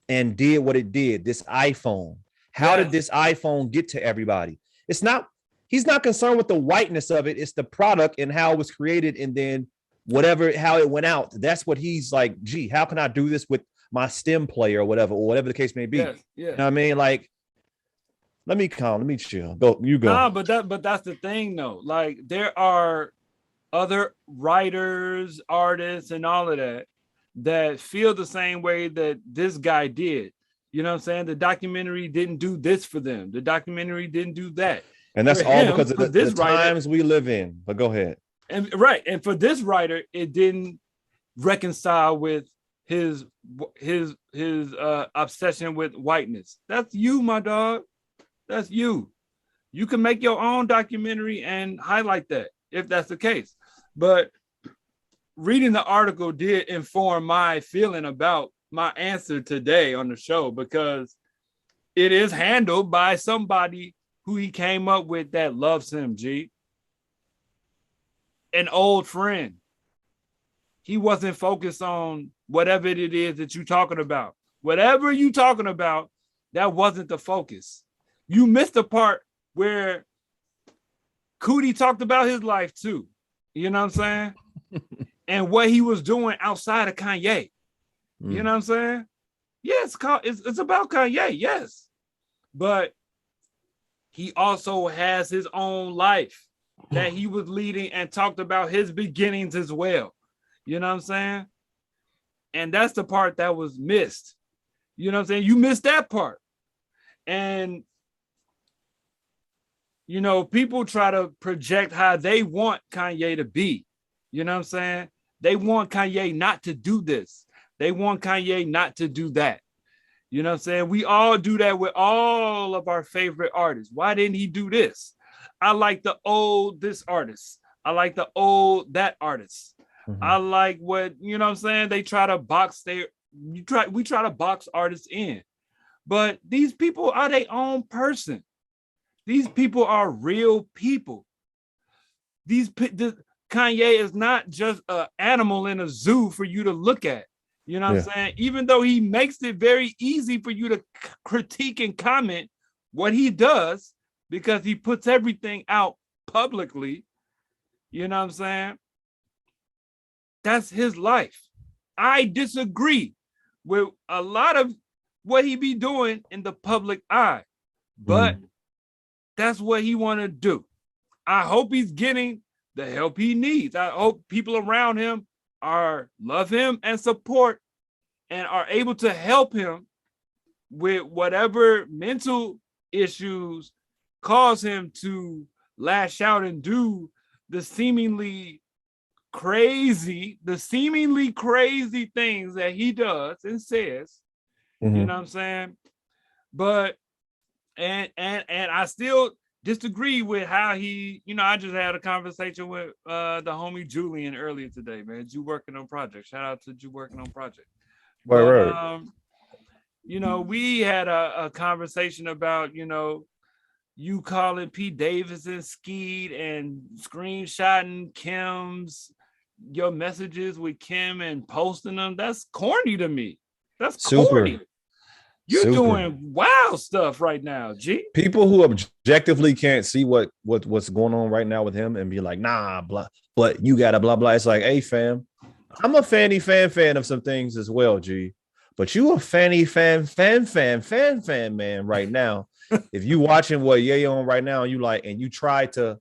and did what it did. This iPhone, How did this iPhone get to everybody? It's not, he's not concerned with the whiteness of it. It's the product and how it was created, and then how it went out. That's what he's like, gee, how can I do this with my stem player or whatever the case may be? Yeah. You know what I mean? Like, let me chill. You go. Nah, but that's the thing though. Like, there are other writers, artists, and all of that feel the same way that this guy did. You know what I'm saying? The documentary didn't do this for them. The documentary didn't do that. And that's all because of the times we live in. But go ahead. And for this writer, it didn't reconcile with his obsession with whiteness. That's you, my dog. That's you. You can make your own documentary and highlight that if that's the case. But reading the article did inform my feeling about my answer today on the show, because it is handled by somebody who he came up with that loves him, G. An old friend. He wasn't focused on whatever it is that you're talking about. Whatever you're talking about, that wasn't the focus. You missed the part where Cootie talked about his life too. You know what I'm saying? And what he was doing outside of Kanye. You know what I'm saying? Yes, it's about Kanye, yes. But he also has his own life that he was leading and talked about his beginnings as well. You know what I'm saying? And that's the part that was missed. You know what I'm saying? You missed that part. And, you know, people try to project how they want Kanye to be. You know what I'm saying? They want Kanye not to do this. They want Kanye not to do that. You know what I'm saying? We all do that with all of our favorite artists. Why didn't he do this? I like the old this artist. I like the old that artist. I like what, you know what I'm saying? They try to box we try to box artists in. But these people are their own person. These people are real people. Kanye is not just an animal in a zoo for you to look at. You know what I'm saying? Even though he makes it very easy for you to critique and comment what he does, because he puts everything out publicly. You know what I'm saying? That's his life. I disagree with a lot of what he be doing in the public eye, but that's what he want to do. I hope he's getting the help he needs. I hope people around him love him and support and are able to help him with whatever mental issues cause him to lash out and do the seemingly crazy things that he does and says. You know what I'm saying? But and I still disagree with how he, you know, I just had a conversation with the homie Julian earlier today, man. You working on project. Shout out to you working on project. Right. You know, we had a conversation about, you know, you calling Pete Davidson skeet and screenshotting Kim's your messages with Kim and posting them. That's corny to me. That's corny. You're doing wild stuff right now, G. People who objectively can't see what's going on right now with him and be like, nah, blah, but you gotta blah blah. It's like, hey, fam, I'm a fan of some things as well, G. But you a fan man right now. If you watching what Ye on right now, and you like, and you try to,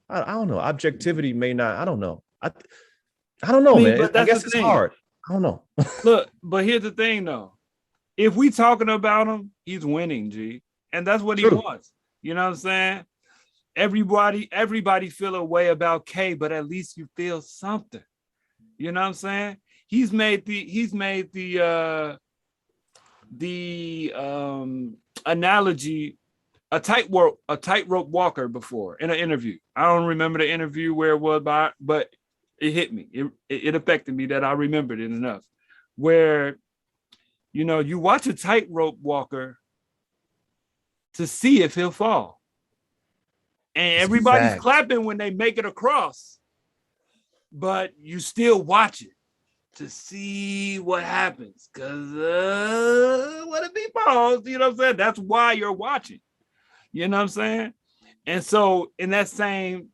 I don't know, objectivity may not. I don't know. I don't know, man. I guess it's hard. I don't know. Look, but here's the thing, though. If we talking about him, he's winning, G, and that's what he wants. You know what I'm saying? Everybody feel a way about K, but at least you feel something. You know what I'm saying? He's made the analogy a tightrope walker before in an interview. I don't remember the interview where it was by, but it hit me. It affected me that I remembered it enough. Where, you know, you watch a tightrope walker to see if he'll fall. And everybody's clapping when they make it across, but you still watch it. to see what happens. Cause what it be paused, you know what I'm saying? That's why you're watching. You know what I'm saying? And so in that same,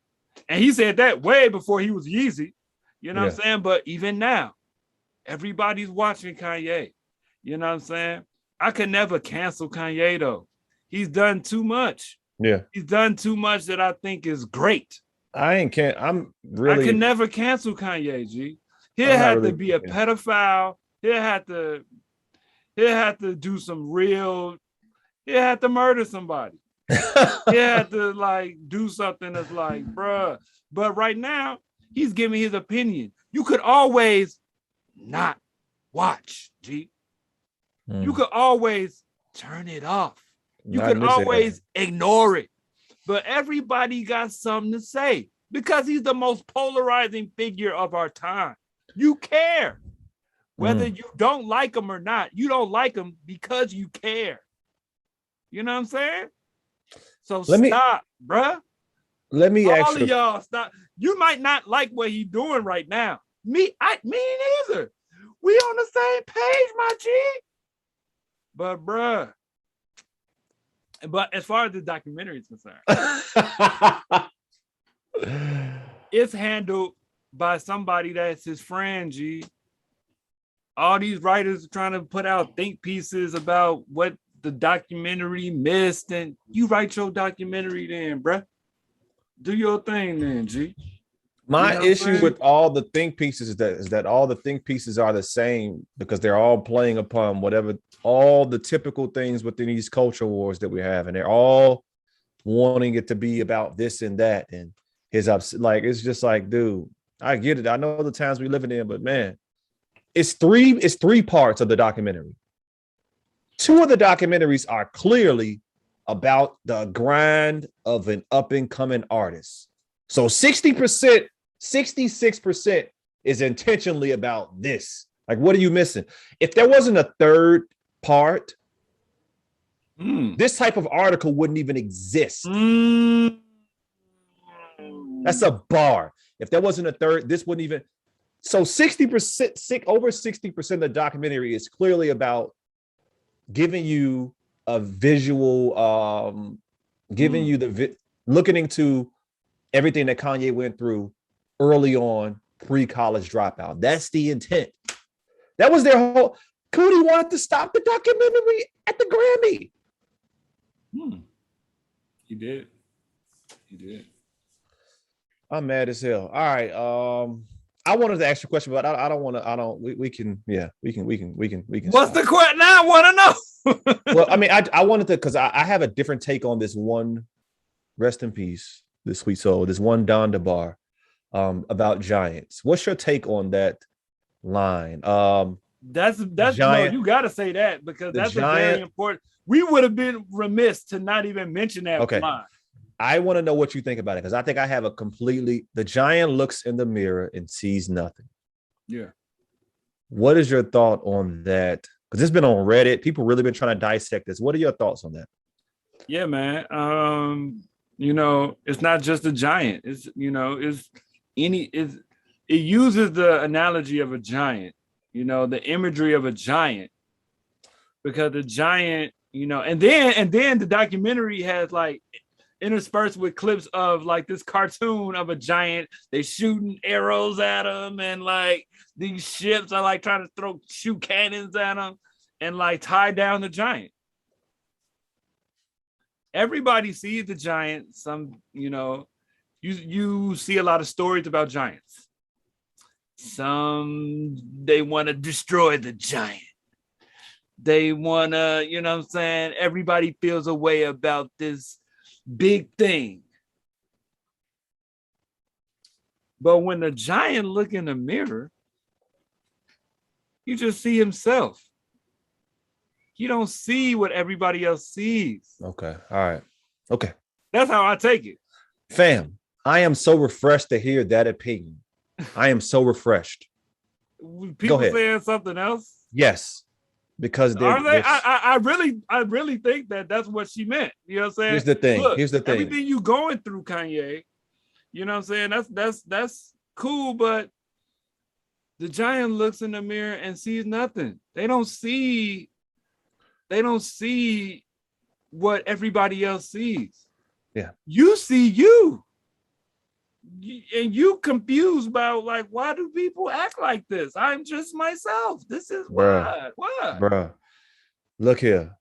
and he said that way before he was Yeezy, you know what I'm saying? But even now, everybody's watching Kanye. You know what I'm saying? I could never cancel Kanye though. He's done too much. Yeah. He's done too much that I think is great. I can never cancel Kanye, G. He'll have to be a pedophile. He'll have to do some real, he'll have to murder somebody. He had to like do something that's like, bruh. But right now, he's giving his opinion. You could always not watch, G. You could always turn it off. You could always ignore it. But everybody got something to say because he's the most polarizing figure of our time. You care. Whether you don't like him or not, you don't like him because you care. You know what I'm saying? So stop, bruh. Let me all of y'all stop. You might not like what he's doing right now. Me neither. We on the same page, my G. But bruh. But as far as the documentary is concerned, it's handled by somebody that's his friend, G. All these writers are trying to put out think pieces about what the documentary missed, and you write your documentary then, bruh. Do your thing then, G. My issue with all the think pieces is that all the think pieces are the same because they're all playing upon whatever, all the typical things within these culture wars that we have, and they're all wanting it to be about this and that. And like, it's just like, dude, I get it. I know the times we living in, but man, it's three parts of the documentary. Two of the documentaries are clearly about the grind of an up and coming artist. So 60%, 66% is intentionally about this. Like, what are you missing? If there wasn't a third part, this type of article wouldn't even exist. That's a bar. If there wasn't a third, this wouldn't even. So 60%, over 60% of the documentary is clearly about giving you a visual, giving you looking into everything that Kanye went through early on, pre-college dropout. That's the intent. That was their whole. Cootie wanted to stop the documentary at the Grammy. He did. I'm mad as hell. All right. I wanted to ask you a question, but I don't want to. We can. What's the question? Now I want to know. Well, I mean, I wanted to, because I have a different take on this one. Rest in peace, this sweet soul. This one Don DeBar, about giants. What's your take on that line? That's giant, no, you got to say that because that's very important. We would have been remiss to not even mention that line. I want to know what you think about it, because I think I have the giant looks in the mirror and sees nothing. Yeah. What is your thought on that? Because it's been on Reddit. People really been trying to dissect this. What are your thoughts on that? Yeah, man. It's not just a giant. It uses the analogy of a giant, the imagery of a giant, because the giant, and then the documentary has like interspersed with clips of like this cartoon of a giant. They shooting arrows at them, and like these ships are like trying to shoot cannons at them and like tie down the giant. Everybody sees the giant. Some, you see a lot of stories about giants. Some, they want to destroy the giant. They want to, everybody feels a way about this big thing. But when the giant look in the mirror, you just see himself. You don't see what everybody else sees. Okay. All right. Okay. That's how I take it. Fam, I am so refreshed to hear that opinion. I am so refreshed. People saying something else? Yes. Because I really think that's what she meant. You know what I'm saying? Here's the thing. Look, everything you going through, Kanye, you know what I'm saying? That's cool, but The giant looks in the mirror and sees nothing. They don't see what everybody else sees. Yeah. You see you. And you confused about like, why do people act like this? I'm just myself. This is what? Bruh. Look here.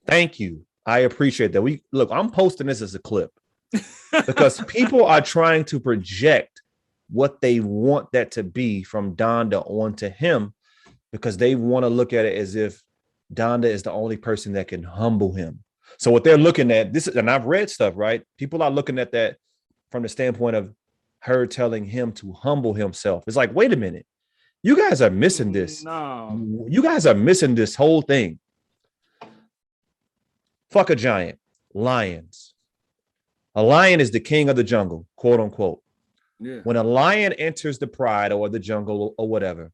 Thank you. I appreciate that. I'm posting this as a clip because people are trying to project what they want that to be from Donda onto him because they want to look at it as if Donda is the only person that can humble him. So what they're looking at, and I've read stuff, right? People are looking at that from the standpoint of her telling him to humble himself. It's like, wait a minute. You guys are missing this. No. You guys are missing this whole thing. Fuck a giant. Lions. A lion is the king of the jungle, quote unquote. Yeah. When a lion enters the pride or the jungle or whatever,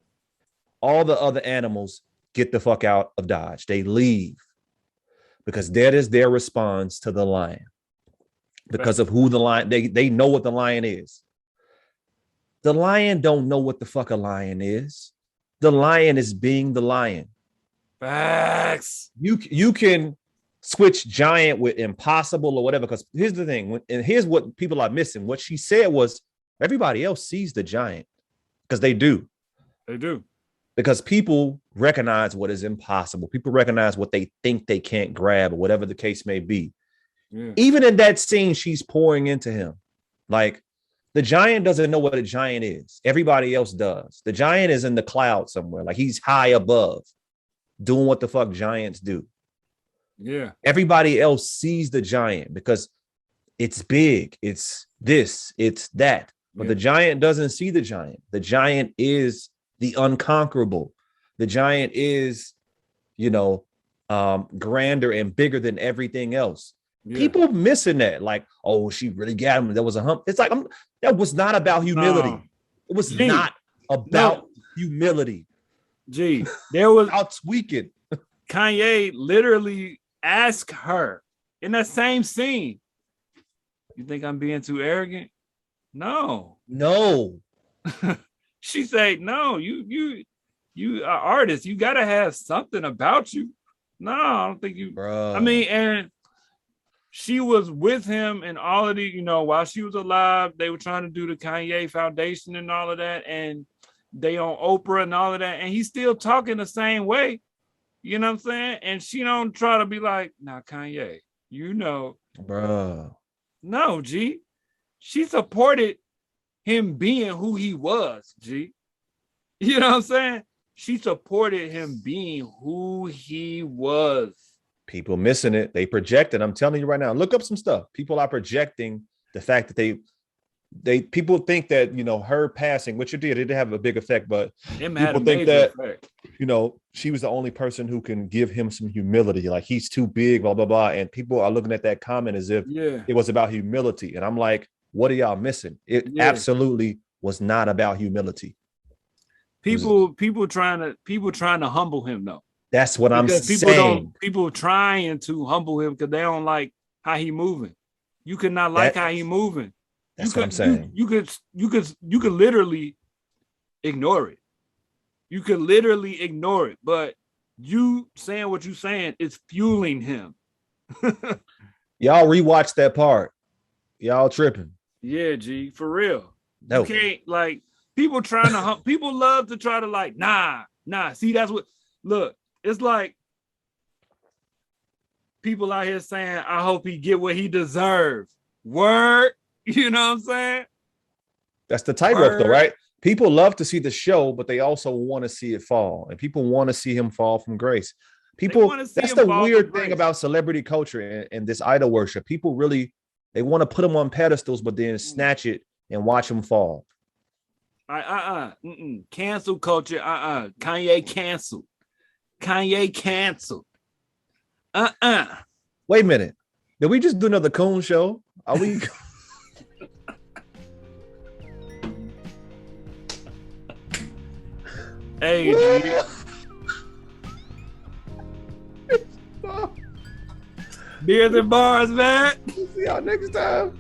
all the other animals get the fuck out of Dodge. They leave because that is their response to the lion. Because of who the lion, they know what the lion is. The lion don't know what the fuck a lion is. The lion is being the lion. Facts. You can switch giant with impossible or whatever. Because here's the thing, and here's what people are missing. What she said was everybody else sees the giant because they do. They do. Because people recognize what is impossible. People recognize what they think they can't grab or whatever the case may be. Yeah. Even in that scene, she's pouring into him. Like the giant doesn't know what a giant is. Everybody else does. The giant is in the cloud somewhere. Like he's high above doing what the fuck giants do. Yeah. Everybody else sees the giant because it's big. It's this, it's that. But the giant doesn't see the giant. The giant is the unconquerable. The giant is, grander and bigger than everything else. Yeah. People missing that, like, oh, she really got him. There was a hump. It's like that was not about humility. No. It was not about humility. Gee, there was out tweaking. Kanye literally asked her in that same scene, "You think I'm being too arrogant?" No. She said, "No, you are artist. You gotta have something about you." No, I don't think you. Bro. I mean, and she was with him and all of the, while she was alive, they were trying to do the Kanye Foundation and all of that, and they on Oprah and all of that, and he's still talking the same way. You know what I'm saying? And she don't try to be like, "Now, Kanye, bro." No, G. She supported him being who he was, G. You know what I'm saying? She supported him being who he was. People missing it. They projected. I'm telling you right now, look up some stuff. People are projecting the fact that people think that, her passing, which it did have a big effect, but people think that, effect. She was the only person who can give him some humility. Like he's too big, blah, blah, blah. And people are looking at that comment as if it was about humility. And I'm like, what are y'all missing? It absolutely was not about humility. People trying to humble him though. That's what I'm saying. People trying to humble him because they don't like how he moving. You could not like how he moving. That's what I'm saying. You could literally ignore it. You could literally ignore it, but you saying what you saying is fueling him. Y'all rewatch that part. Y'all tripping. Yeah, G, for real. No. You can't like people trying to people love to try to like, nah. See, that's what look. It's like people out here saying, "I hope he get what he deserves." Word, you know what I'm saying? That's the tightrope, though, right? People love to see the show, but they also want to see it fall, and people want to see him fall from grace. That's the weird thing about celebrity culture and this idol worship. People really they want to put him on pedestals, but then snatch it and watch him fall. Cancel culture. Kanye canceled. Kanye canceled. Wait a minute. Did we just do another Coon show? Are we? Hey, BEERZ BARZ, man. See y'all next time.